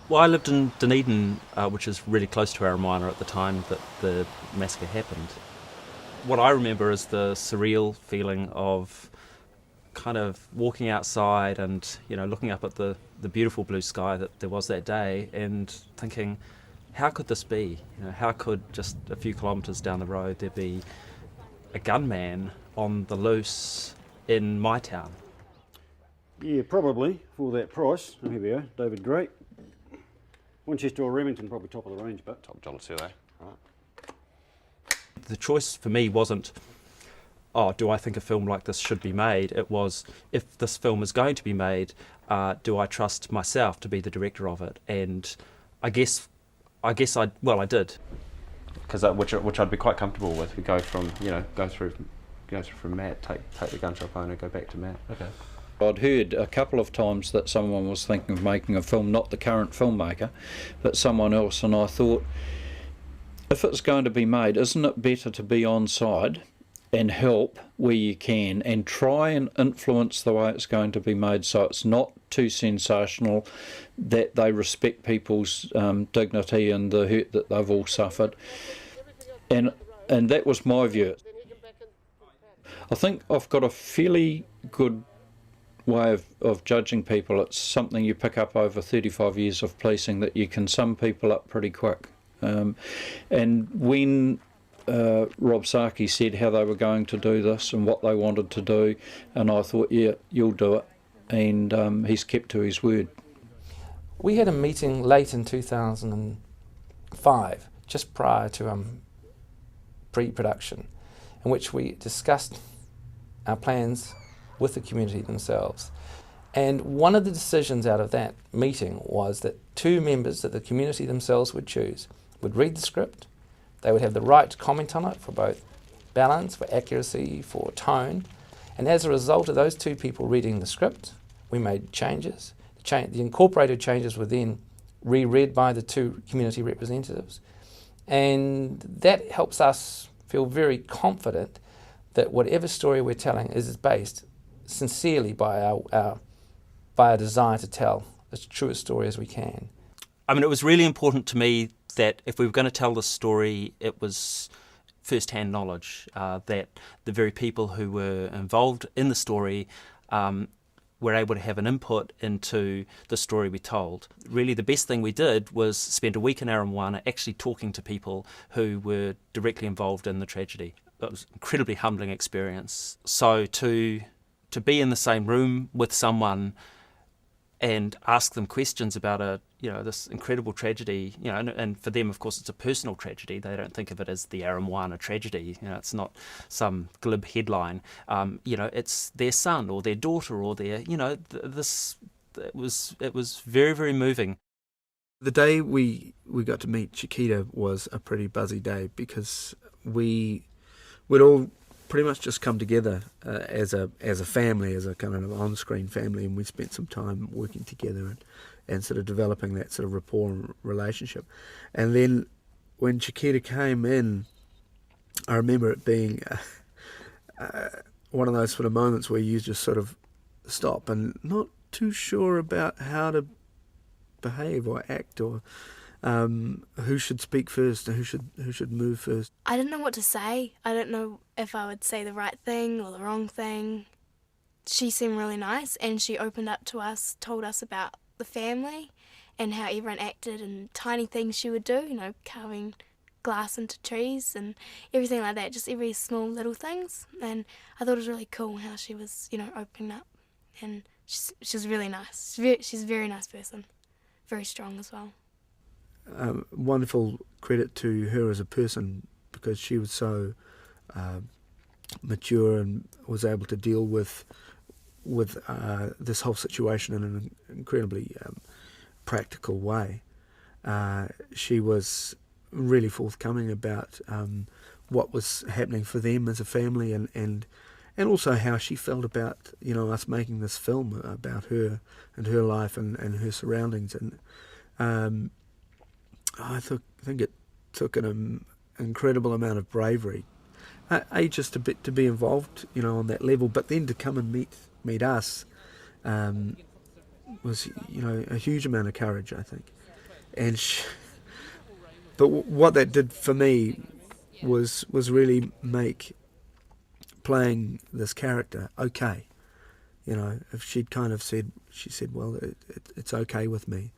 Well, I lived in Dunedin, which is really close to Aramoana at the time that the massacre happened. What I remember is the surreal feeling of kind of walking outside and, looking up at the beautiful blue sky that there was that day and thinking, how could this be? How could just a few kilometres down the road there be a gunman on the loose in my town? Yeah, probably for that price. Oh, here we are, David Gray. Winchester or Remington, probably top of the range, but Top dollar too, eh? The choice for me wasn't, do I think a film like this should be made? It was, if this film is going to be made, do I trust myself to be the director of it? And I guess I did. Because which I'd be quite comfortable with. We go from go through from Matt, take the gun shop owner, go back to Matt. Okay. I'd heard a couple of times that someone was thinking of making a film, not the current filmmaker, but someone else, and I thought, if it's going to be made, isn't it better to be on side and help where you can and try and influence the way it's going to be made so it's not too sensational, that they respect people's dignity and the hurt that they've all suffered. And that was my view. I think I've got a fairly good way of judging people. It's something you pick up over 35 years of policing, that you can sum people up pretty quick. And when Rob Saki said how they were going to do this and what they wanted to do, and I thought, yeah, you'll do it, and he's kept to his word. We had a meeting late in 2005, just prior to pre-production, in which we discussed our plans with the community themselves. And one of the decisions out of that meeting was that 2 members that the community themselves would choose would read the script. They would have the right to comment on it for both balance, for accuracy, for tone. And as a result of those 2 people reading the script, we made changes. The incorporated changes were then reread by the 2 community representatives. And that helps us feel very confident that whatever story we're telling is based sincerely by our desire to tell as true a story as we can. I mean, it was really important to me that if we were going to tell this story, it was first-hand knowledge, that the very people who were involved in the story were able to have an input into the story we told. Really, the best thing we did was spend a week in Aramoana actually talking to people who were directly involved in the tragedy. It was an incredibly humbling experience. So to be in the same room with someone and ask them questions about this incredible tragedy, and for them, of course, it's a personal tragedy. They don't think of it as the Aramoana tragedy. It's not some glib headline. It's their son or their daughter or their, this. It was very, very moving. The day we got to meet Chiquita was a pretty buzzy day, because we'd all pretty much just come together as a family, as a kind of on-screen family, and we spent some time working together and sort of developing that sort of rapport and relationship. And then when Chiquita came in, I remember it being one of those sort of moments where you just sort of stop and not too sure about how to behave or act, or who should speak first and who should move first. I didn't know what to say. I don't know if I would say the right thing or the wrong thing. She seemed really nice, and she opened up to us, told us about the family and how everyone acted and tiny things she would do, carving glass into trees and everything like that, just every small little things. And I thought it was really cool how she was, opening up, and she's really nice. She's a very nice person, very strong as well. Wonderful credit to her as a person, because she was so mature and was able to deal with this whole situation in an incredibly practical way. She was really forthcoming about what was happening for them as a family, and also how she felt about us making this film about her and her life and her surroundings. And I think it took an incredible amount of bravery, just a bit to be involved, on that level, but then to come and meet us was, a huge amount of courage, I think. and but what that did for me was really make playing this character okay. You know, if she'd kind of said, she said, well, it's okay with me,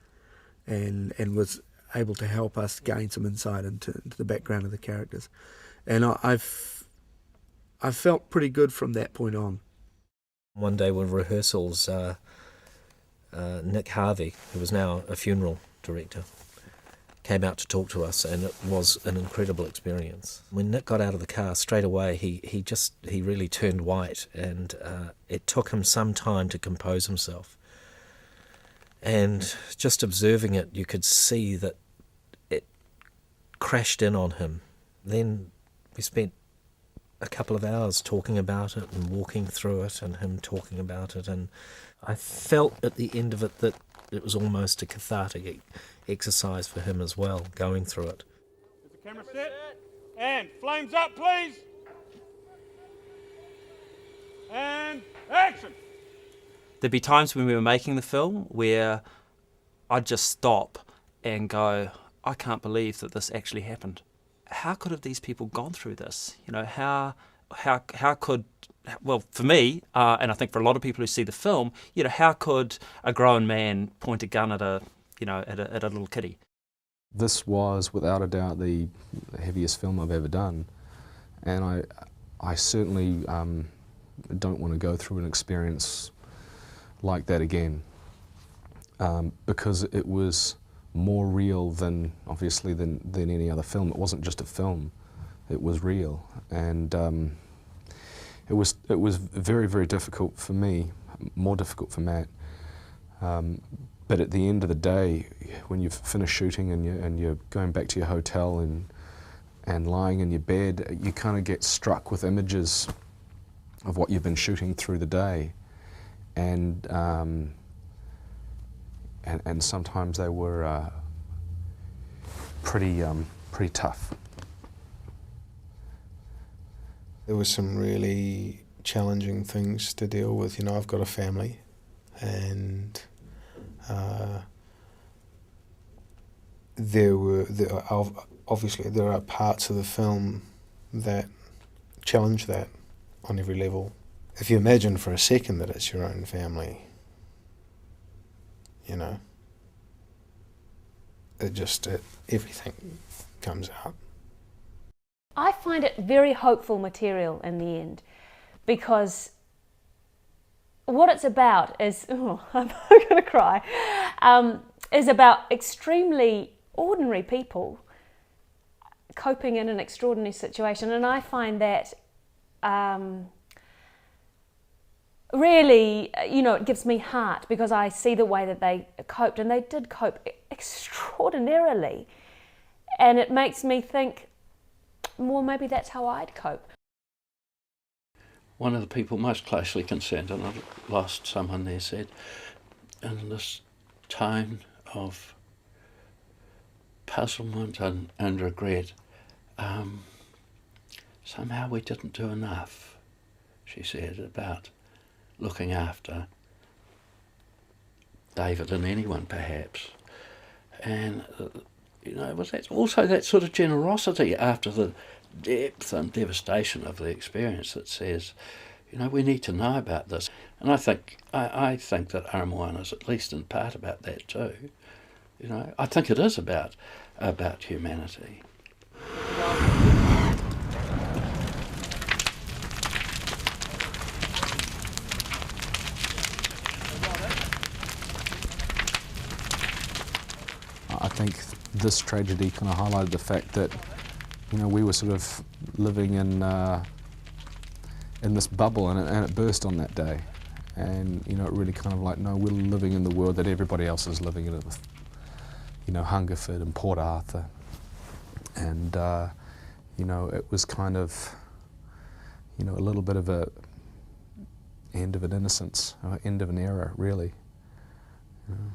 and was able to help us gain some insight into the background of the characters, and I've felt pretty good from that point on. One day with rehearsals, Nick Harvey, who was now a funeral director, came out to talk to us, and it was an incredible experience. When Nick got out of the car, straight away he really turned white, and it took him some time to compose himself. And just observing it, you could see that it crashed in on him. Then we spent a couple of hours talking about it and walking through it, and him talking about it, and I felt at the end of it that it was almost a cathartic exercise for him as well, going through it. Is the camera set? And flames up, please. And action. There'd be times when we were making the film where I'd just stop and go, I can't believe that this actually happened. How could have these people gone through this? You know, how could, well, for me, and I think for a lot of people who see the film, you know, how could a grown man point a gun at a little kiddie? This was, without a doubt, the heaviest film I've ever done, and I certainly don't want to go through an experience like that again, because it was more real than, obviously, than any other film. It wasn't just a film, it was real, and it was very, very difficult for me, more difficult for Matt. But at the end of the day, when you've finished shooting and you're going back to your hotel and lying in your bed, you kind of get struck with images of what you've been shooting through the day, and sometimes they were pretty tough. There was some really challenging things to deal with. You know, I've got a family, and obviously there are parts of the film that challenge that on every level. If you imagine for a second that it's your own family, you know, everything comes out. I find it very hopeful material in the end, because what it's about is, oh, I'm going to cry, is about extremely ordinary people coping in an extraordinary situation. And I find that really, you know, it gives me heart, because I see the way that they coped, and they did cope extraordinarily. And it makes me think, well, maybe that's how I'd cope. One of the people most closely concerned, and I've lost someone there, said, in this tone of puzzlement and regret, somehow we didn't do enough, she said, about looking after David and anyone perhaps. And you know, but that's also that sort of generosity after the depth and devastation of the experience that says, you know, we need to know about this. And I think that Aramoana is at least in part about that too. You know, I think it is about humanity. I think this tragedy kind of highlighted the fact that, you know, we were sort of living in this bubble, and it burst on that day. And, you know, it really kind of like, no, we're living in the world that everybody else is living in, with, you know, Hungerford and Port Arthur. And, you know, it was kind of, you know, a little bit of a end of an innocence, or end of an era, really. You know.